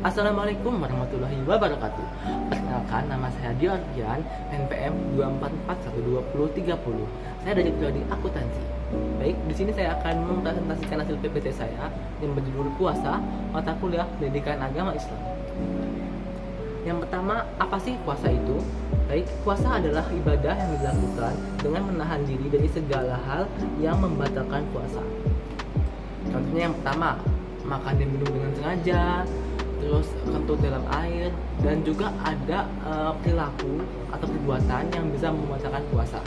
Assalamualaikum warahmatullahi wabarakatuh. Perkenalkan, nama saya Diordian, NPM 244122030. Saya dari prodi akuntansi. Baik, di sini saya akan mempresentasikan hasil PPT saya yang berjudul Puasa, Mata Kuliah Pendidikan Agama Islam. Yang pertama, apa sih puasa itu? Baik, puasa adalah ibadah yang dilakukan dengan menahan diri dari segala hal yang membatalkan puasa. Contohnya yang pertama, makan dan minum dengan sengaja, terus kentut dalam air, dan juga ada perilaku atau perbuatan yang bisa membatalkan puasa.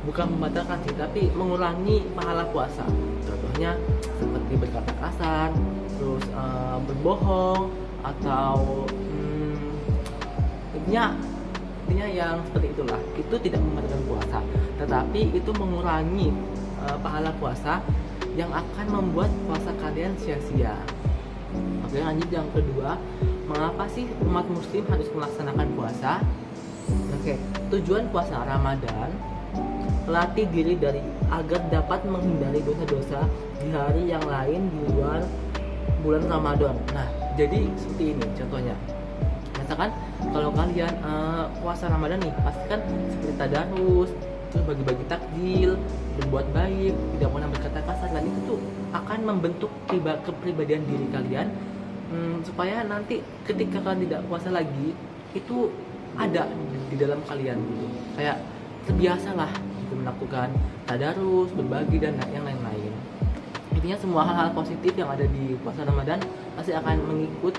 Bukan membatalkan sih, tapi mengurangi pahala puasa. Contohnya seperti berkata kasar, terus berbohong, atau intinya yang seperti itulah. Itu tidak membatalkan puasa, tetapi itu mengurangi pahala puasa yang akan membuat puasa kalian sia-sia. Oke, lanjut yang kedua, mengapa sih umat muslim harus melaksanakan puasa? Oke, tujuan puasa Ramadan melatih diri agar dapat menghindari dosa-dosa di hari yang lain di luar bulan Ramadan. Nah, jadi seperti ini contohnya. Misalkan kalau kalian puasa Ramadan nih, pasti kan seperti tadarus, terus bagi-bagi takjil, berbuat baik, tidak pernah berkata kasar, dan itu tuh akan membentuk kepribadian diri kalian, supaya nanti ketika kalian tidak puasa lagi itu ada di dalam kalian gitu, kayak terbiasa lah gitu, melakukan tadarus, berbagi, dan yang lain-lain. Intinya semua hal-hal positif yang ada di puasa Ramadan pasti akan mengikut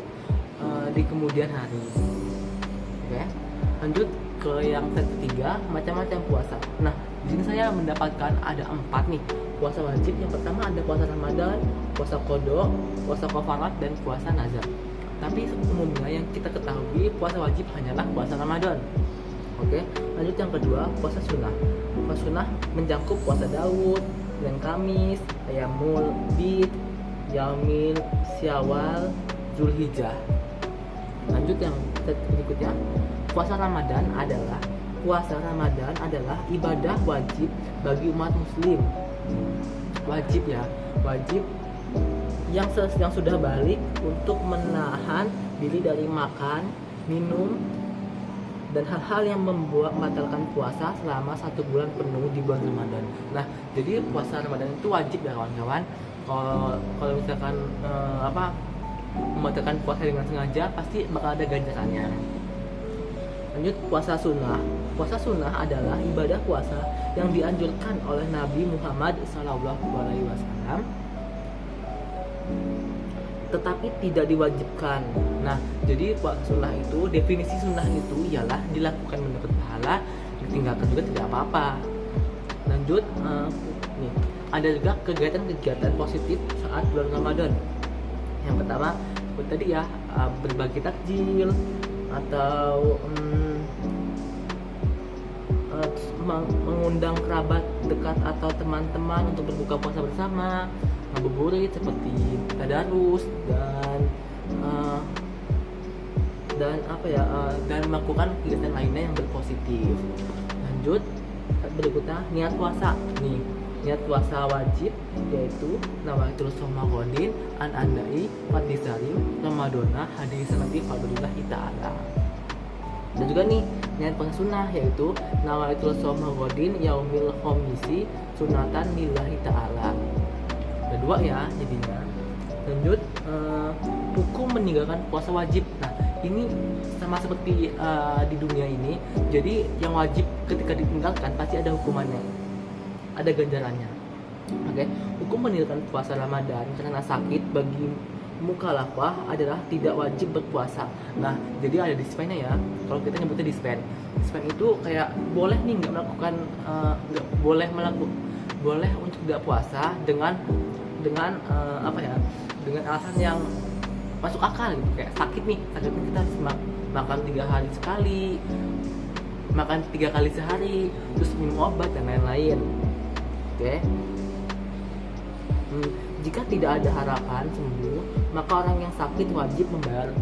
di kemudian hari. Oke, lanjut ke yang ketiga, macam-macam puasa. Nah, di sini saya mendapatkan ada 4 nih puasa wajib. Yang pertama ada puasa Ramadan, puasa qada, puasa kafarat, dan puasa nazar. Tapi umumnya yang kita ketahui puasa wajib hanyalah puasa Ramadan. Oke, lanjut yang kedua, puasa sunnah. Puasa sunnah mencakup puasa Daud, dan Kamis, Ayamul Bid, Yaumil Syawal, Zulhijjah. Lanjut yang berikutnya, puasa Ramadan adalah ibadah wajib bagi umat muslim. Wajib ya, wajib yang sudah balik untuk menahan diri dari makan, minum, dan hal-hal yang membatalkan puasa selama 1 bulan penuh di bulan Ramadan. Nah, jadi puasa Ramadan itu wajib ya kawan-kawan. Kalau misalkan membatalkan puasa dengan sengaja, pasti bakal ada ganjarannya. Lanjut, puasa sunnah. Puasa sunnah adalah ibadah puasa yang dianjurkan oleh Nabi Muhammad SAW, tetapi tidak diwajibkan. Nah, jadi puasa sunnah itu, definisi sunnah itu ialah dilakukan mendapat pahala, ditinggalkan juga tidak apa-apa. Lanjut, nih, ada juga kegiatan-kegiatan positif saat bulan Ramadan. Yang pertama, seperti tadi ya, berbagi takjil, atau mengundang kerabat dekat atau teman-teman untuk berbuka puasa bersama, ngabuburit seperti tadarus, dan melakukan kegiatan lainnya yang berpositif. Lanjut, berikutnya niat puasa nih. Niat puasa wajib yaitu nawaitul somagodin an andai fadlisarim ramadona hadis sanati fadlillahi ta'ala. Dan juga nih niat puasa sunnah yaitu nawaitul somagodin yaumil khomisi sunatan lillahi ta'ala. Ada 2 ya jadinya. Lanjut, hukum meninggalkan puasa wajib. Nah, ini sama seperti di dunia ini. Jadi yang wajib ketika ditinggalkan pasti ada hukumannya, ada ganjarannya. Oke, hukum meninggalkan puasa Ramadan karena sakit bagi mukallafah adalah tidak wajib berpuasa. Nah, jadi ada dispennya ya. Kalau kita nyebutnya dispen itu kayak boleh nih boleh untuk tidak puasa dengan dengan alasan yang masuk akal gitu. Kayak sakit kita harus makan 3 hari sekali, makan 3 kali sehari, terus minum obat dan lain-lain. Oke. Jika tidak ada harapan sembuh, maka orang yang sakit wajib membayar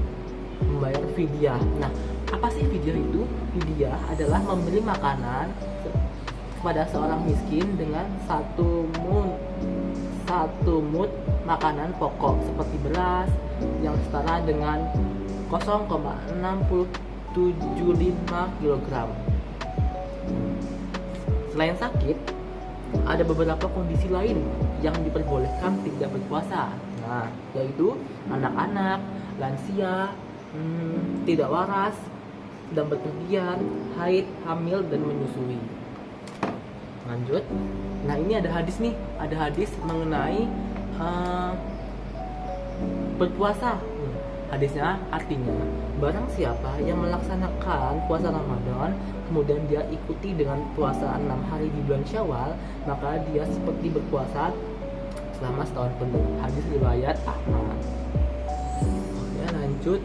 fidyah. Nah, apa sih fidyah itu? Fidyah adalah memberi makanan kepada seorang miskin dengan satu mud makanan pokok seperti beras yang setara dengan 0,675 kg. Selain sakit, ada beberapa kondisi lain yang diperbolehkan tidak berpuasa. Nah, yaitu anak-anak, lansia, tidak waras, sedang bepergian, haid, hamil, dan menyusui. Lanjut. Nah, ini ada hadis nih, ada hadis mengenai berpuasa. Hadisnya artinya, barang siapa yang melaksanakan puasa Ramadan, kemudian dia ikuti dengan puasa 6 hari di bulan Syawal, maka dia seperti berpuasa selama setahun penuh. Hadis riwayat Ahmad. Oke, lanjut.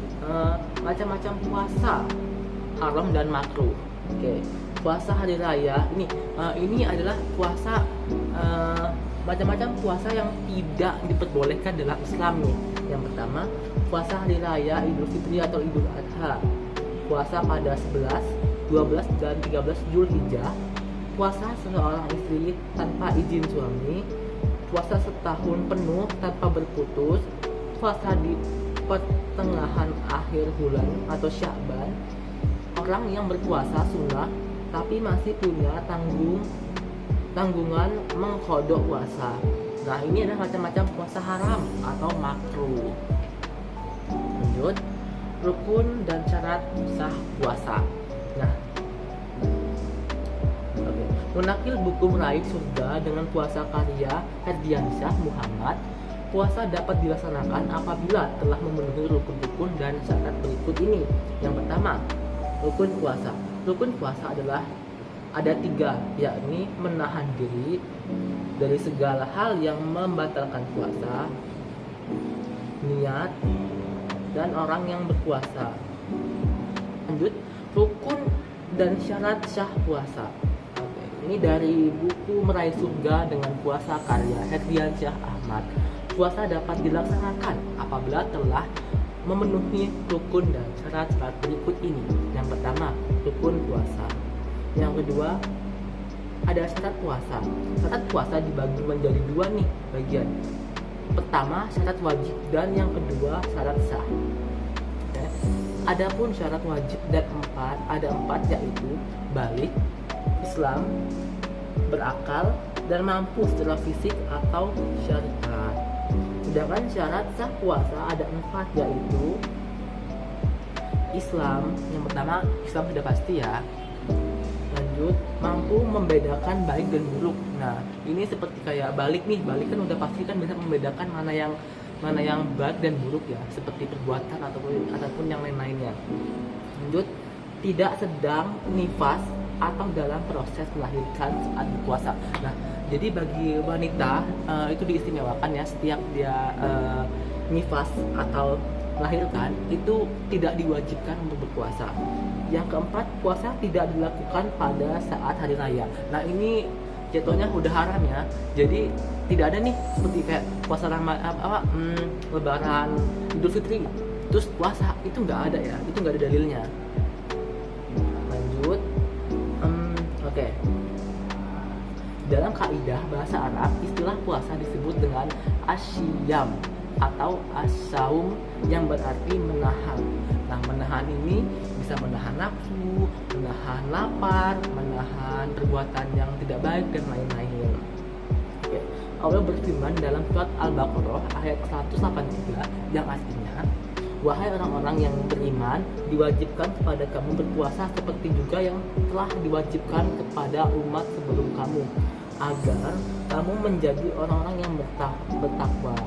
Macam-macam puasa haram dan makruh. Oke, puasa hari raya ini adalah puasa macam-macam puasa yang tidak diperbolehkan dalam Islam nih. Yang pertama, puasa hari raya Idul Fitri atau Idul Adha, puasa pada 11, 12, dan 13 Zulhijjah, puasa seorang istri tanpa izin suami, puasa setahun penuh tanpa berputus, puasa di pertengahan akhir bulan atau Sya'ban, orang yang berpuasa sunnah tapi masih punya tanggungan mengqadha puasa. Nah, ini adalah macam-macam puasa haram atau makruh. Lanjut, rukun dan syarat sah puasa. Nah, menakil buku Meraih Surga dengan puasa karya Herdiansyah Muhammad, puasa dapat dilaksanakan apabila telah memenuhi rukun-rukun dan syarat berikut ini. Yang pertama, rukun puasa. Rukun puasa adalah ada 3, yakni menahan diri dari segala hal yang membatalkan puasa, niat, dan orang yang berpuasa. Lanjut, rukun dan syarat sah puasa. Ini dari buku Meraih Surga dengan puasa karya Herdiansyah Ahmad. Puasa dapat dilaksanakan apabila telah memenuhi rukun dan syarat-syarat berikut ini. Yang pertama, rukun puasa. Yang kedua, ada syarat puasa. Syarat puasa dibagi menjadi 2 nih bagian. Pertama, syarat wajib, dan yang kedua, syarat sah. Adapun syarat wajib dan ada 4, yaitu balik, Islam, berakal, dan mampu secara fisik atau syariat. Sedangkan syarat sah puasa ada 4, yaitu Islam. Yang pertama, Islam sudah pasti ya. Lanjut, mampu membedakan baik dan buruk. Nah, ini seperti kayak balik nih. Balik kan udah pasti kan bisa membedakan mana yang baik dan buruk ya, seperti perbuatan ataupun yang lain-lainnya. Lanjut, tidak sedang nifas atau dalam proses melahirkan saat berpuasa. Nah, jadi bagi wanita itu diistimewakan ya, setiap dia nifas atau melahirkan itu tidak diwajibkan untuk berpuasa. Yang keempat, puasa tidak dilakukan pada saat hari raya. Nah, ini jatuhnya udah haram ya. Jadi tidak ada nih seperti kayak puasa Lebaran, Idul Fitri, terus puasa, itu nggak ada ya. Itu nggak ada dalilnya. Lanjut, oke. Dalam kaidah bahasa Arab, istilah puasa disebut dengan asyam atau asaum yang berarti menahan. Nah, menahan ini bisa menahan nafsu, menahan lapar, menahan perbuatan yang tidak baik, dan lain-lain. Oke. Allah berfirman dalam surat Al-Baqarah ayat 183 yang artinya, wahai orang-orang yang beriman, diwajibkan kepada kamu berpuasa seperti juga yang telah diwajibkan kepada umat sebelum kamu, agar kamu menjadi orang-orang yang bertakwa.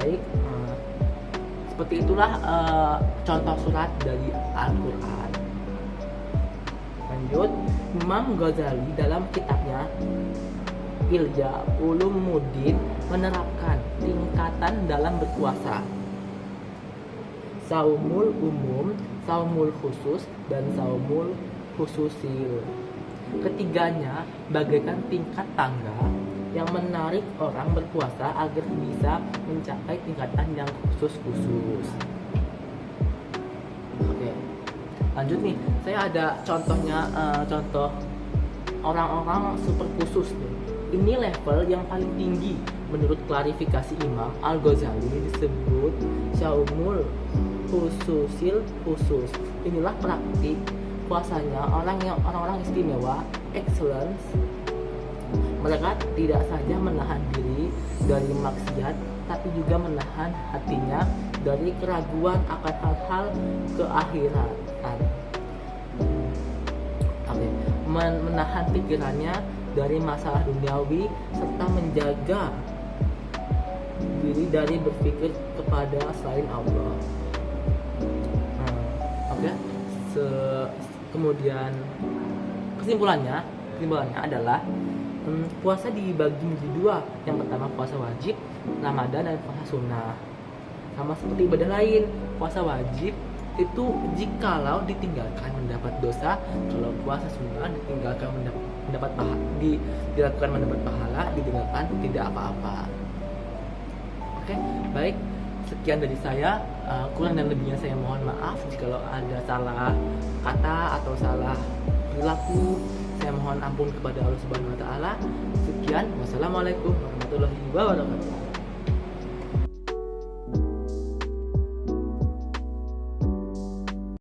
Baik, seperti itulah contoh surat dari Al-Quran. Lanjut, Imam Ghazali dalam kitabnya Ihya Ulumuddin menerapkan tingkatan dalam berpuasa: saumul umum, saumul khusus, dan saumul khususil. Ketiganya bagaikan tingkat tangga yang menarik orang berpuasa agar bisa mencapai tingkatan yang khusus. Oke, lanjut nih, saya ada contohnya, contoh orang-orang super khusus nih. Ini level yang paling tinggi. Menurut klarifikasi Imam Al-Ghazali disebut syaumul khususil khusus. Inilah praktik puasanya orang-orang istimewa, excellence. Mereka tidak saja menahan diri dari maksiat, tapi juga menahan hatinya dari keraguan akan hal-hal keakhiratan. Menahan pikirannya dari masalah duniawi serta menjaga diri dari berpikir kepada selain Allah. Kemudian kesimpulannya adalah puasa dibagi menjadi dua. Yang pertama puasa wajib, Ramadan, dan puasa sunnah. Sama seperti ibadah lain, puasa wajib itu jikalau ditinggalkan mendapat dosa, kalau puasa sunnah ditinggalkan dilakukan mendapat pahala, ditinggalkan tidak apa-apa. Oke, baik. Sekian dari saya, kurang dan lebihnya saya mohon maaf jika ada salah kata atau salah perilaku. Saya mohon ampun kepada Allah Subhanahu wa taala. Sekian, wassalamualaikum warahmatullahi wabarakatuh.